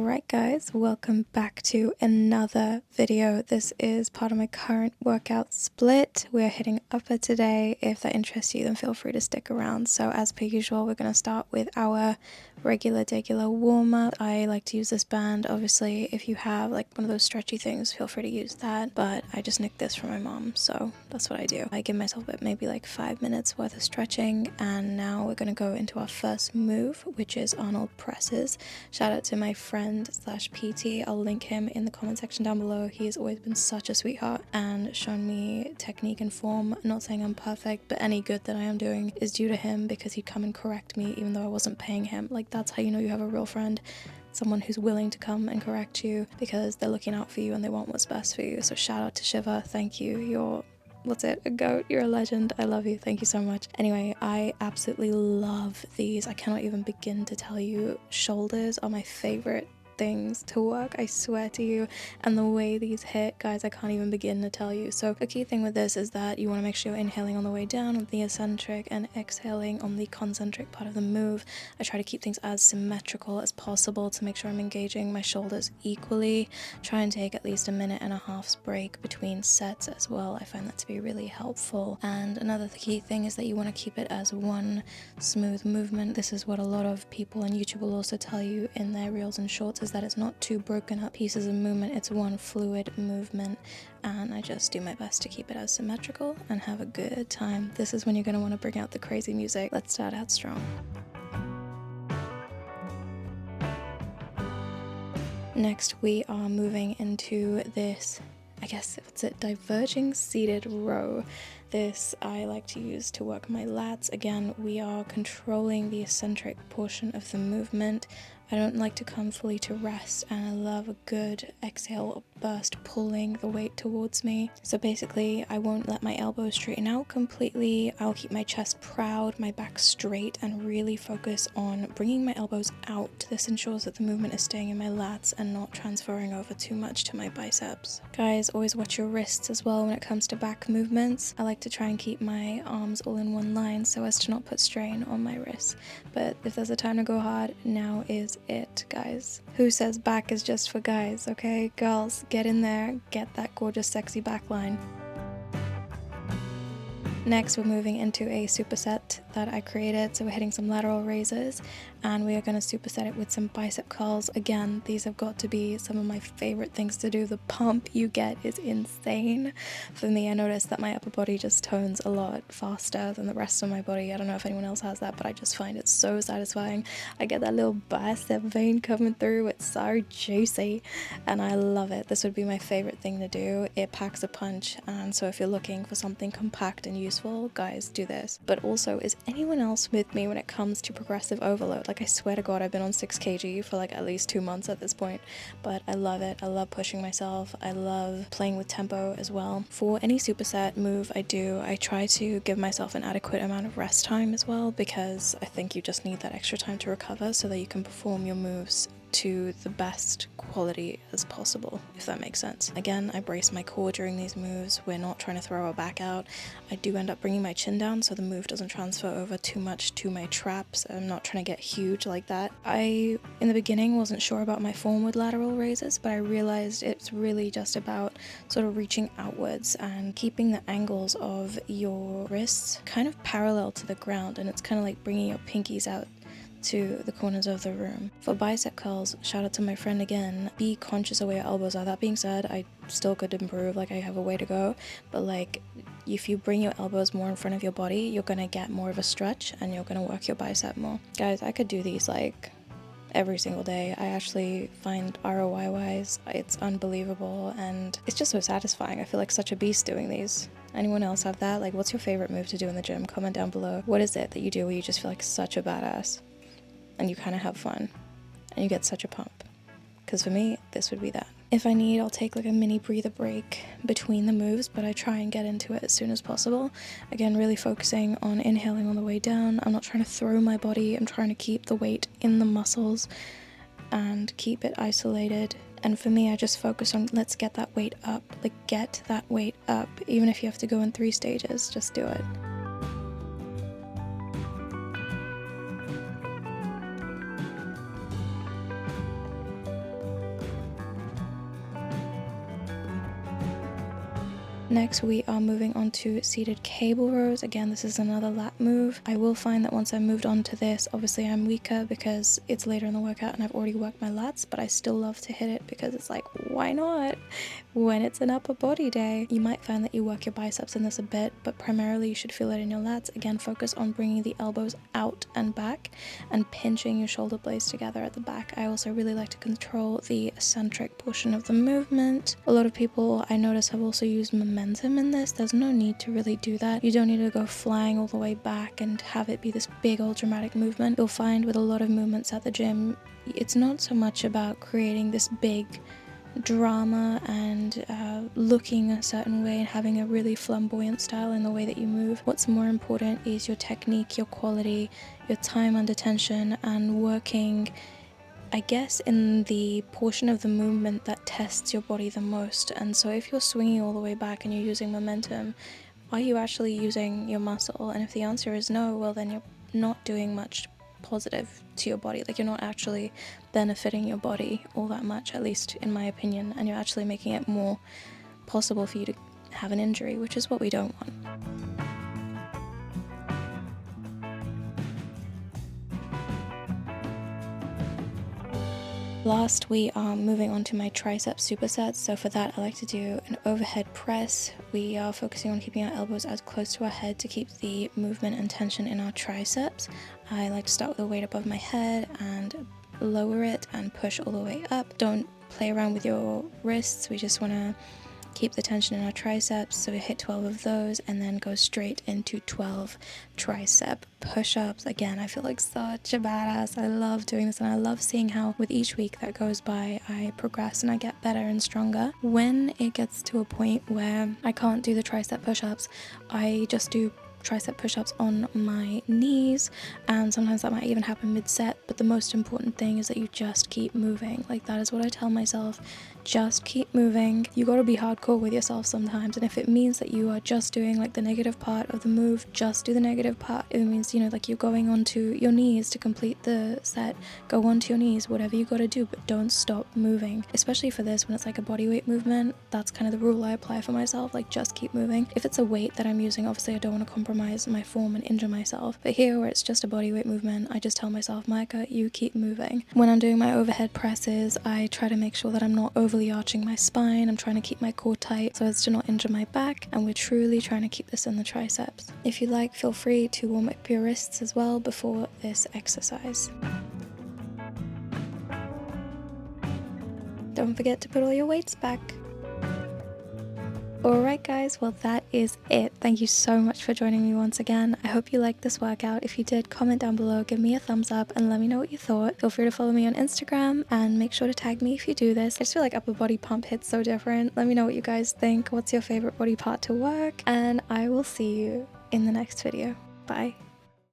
Alright guys, welcome back to another video. This is part of my current workout split. We're hitting upper today. If that interests you, then feel free to stick around. So as per usual, we're going to start with our regular warm-up. I like to use this band. Obviously, if you have like one of those stretchy things, feel free to use that. But I just nicked this from my mom, so that's what I do. I give myself maybe like 5 minutes worth of stretching, and now we're going to go into our first move, which is Arnold presses. Shout out to my friend slash PT. I'll link him in the comment section down below. He has always been such a sweetheart and shown me technique and form. I'm not saying I'm perfect, but any good that I am doing is due to him, because he'd come and correct me even though I wasn't paying him. Like, that's how you know you have a real friend. Someone who's willing to come and correct you because they're looking out for you and they want what's best for you. So shout out to Shiva. Thank you. You're a goat. You're a legend. I love you. Thank you so much. Anyway, I absolutely love these. I cannot even begin to tell you. Shoulders are my favorite things to work, I swear to you, and the way these hit, guys, I can't even begin to tell you. So the key thing with this is that you want to make sure you're inhaling on the way down with the eccentric and exhaling on the concentric part of the move. I try to keep things as symmetrical as possible to make sure I'm engaging my shoulders equally. Try and take at least a 1.5 minutes break between sets as well. I find that to be really helpful. And another key thing is that you want to keep it as one smooth movement. This is what a lot of people on YouTube will also tell you in their reels and shorts, is that it's not two broken up pieces of movement, it's one fluid movement, and I just do my best to keep it as symmetrical and have a good time. This is when you're going to want to bring out the crazy music. Let's start out strong. Next we are moving into this, I guess it's a diverging seated row. This I like to use to work my lats. Again, we are controlling the eccentric portion of the movement. I don't like to come fully to rest, and I love a good exhale burst pulling the weight towards me. So basically, I won't let my elbows straighten out completely. I'll keep my chest proud, my back straight, and really focus on bringing my elbows out. This ensures that the movement is staying in my lats and not transferring over too much to my biceps. Guys, always watch your wrists as well when it comes to back movements. I like to try and keep my arms all in one line so as to not put strain on my wrists. But if there's a time to go hard, now is it, guys. Who says back is just for guys, okay? Girls, get in there, get that gorgeous sexy back line. Next, we're moving into a superset that I created. So we're hitting some lateral raises, and we are going to superset it with some bicep curls. Again, these have got to be some of my favorite things to do. The pump you get is insane. For me, I noticed that my upper body just tones a lot faster than the rest of my body. I don't know if anyone else has that, but I just find it so satisfying. I get that little bicep vein coming through. It's so juicy, and I love it. This would be my favorite thing to do. It packs a punch, and so if you're looking for something compact and useful, guys, do this. But also, is anyone else with me when it comes to progressive overload? Like, I swear to God, I've been on 6 kg for like at least 2 months at this point, but I love it. I love pushing myself. I love playing with tempo as well. For any superset move I try to give myself an adequate amount of rest time as well, because I think you just need that extra time to recover so that you can perform your moves to the best quality as possible, if that makes sense. Again, I brace my core during these moves. We're not trying to throw our back out. I do end up bringing my chin down so the move doesn't transfer over too much to my traps. I'm not trying to get huge like that. I, in the beginning, wasn't sure about my form with lateral raises, but I realized it's really just about sort of reaching outwards and keeping the angles of your wrists kind of parallel to the ground, and it's kind of like bringing your pinkies out to the corners of the room. For bicep curls, shout out to my friend again, be conscious of where your elbows are. That being said, I still could improve, like I have a way to go, but like if you bring your elbows more in front of your body, you're gonna get more of a stretch and you're gonna work your bicep more. Guys, I could do these like every single day. I actually find ROI wise, it's unbelievable, and it's just so satisfying. I feel like such a beast doing these. Anyone else have that? Like, what's your favorite move to do in the gym? Comment down below. What is it that you do where you just feel like such a badass and you kind of have fun and you get such a pump? Because for me, this would be that. If I need, I'll take like a mini breather break between the moves, but I try and get into it as soon as possible. Again, really focusing on inhaling on the way down. I'm not trying to throw my body. I'm trying to keep the weight in the muscles and keep it isolated. And for me, I just focus on, let's get that weight up. Like, get that weight up. Even if you have to go in 3 stages, just do it. Next, we are moving on to seated cable rows. Again, this is another lat move. I will find that once I moved on to this, obviously I'm weaker because it's later in the workout and I've already worked my lats, but I still love to hit it because it's like, why not? When it's an upper body day. You might find that you work your biceps in this a bit, but primarily you should feel it in your lats. Again, focus on bringing the elbows out and back and pinching your shoulder blades together at the back. I also really like to control the eccentric portion of the movement. A lot of people I notice have also used momentum in this. There's no need to really do that. You don't need to go flying all the way back and have it be this big old dramatic movement. You'll find with a lot of movements at the gym, it's not so much about creating this big drama and looking a certain way and having a really flamboyant style in the way that you move. What's more important is your technique, your quality, your time under tension, and working, I guess, in the portion of the movement that tests your body the most. And so if you're swinging all the way back and you're using momentum, are you actually using your muscle? And if the answer is no, well then you're not doing much positive to your body. Like, you're not actually benefiting your body all that much, at least in my opinion, and you're actually making it more possible for you to have an injury, which is what we don't want. Last, we are moving on to my tricep supersets. So for that, I like to do an overhead press. We are focusing on keeping our elbows as close to our head to keep the movement and tension in our triceps. I like to start with a weight above my head and lower it and push all the way up. Don't play around with your wrists. We just want to keep the tension in our triceps, so we hit 12 of those and then go straight into 12 tricep push-ups. Again, I feel like such a badass. I love doing this and I love seeing how with each week that goes by I progress and I get better and stronger. When it gets to a point where I can't do the tricep push-ups, I just do tricep push-ups on my knees, and sometimes that might even happen mid-set, but the most important thing is that you just keep moving. Like, that is what I tell myself, just keep moving. You gotta be hardcore with yourself sometimes, and if it means that you are just doing like the negative part of the move, just do the negative part. If it means, you know, like you're going onto your knees to complete the set, go onto your knees, whatever you gotta do, but don't stop moving. Especially for this, when it's like a bodyweight movement, that's kind of the rule I apply for myself, like just keep moving. If it's a weight that I'm using, obviously I don't want to compromise my form and injure myself, but here where it's just a bodyweight movement, I just tell myself, Mahika, you keep moving. When I'm doing my overhead presses, I try to make sure that I'm not overly arching my spine. I'm trying to keep my core tight so as to not injure my back, and we're truly trying to keep this in the triceps. If you like, feel free to warm up your wrists as well before this exercise. Don't forget to put all your weights back. Alright guys, well that is it. Thank you so much for joining me once again. I hope you liked this workout. If you did, comment down below, give me a thumbs up and let me know what you thought. Feel free to follow me on Instagram and make sure to tag me if you do this. I just feel like upper body pump hits so different. Let me know what you guys think. What's your favorite body part to work? And I will see you in the next video. Bye.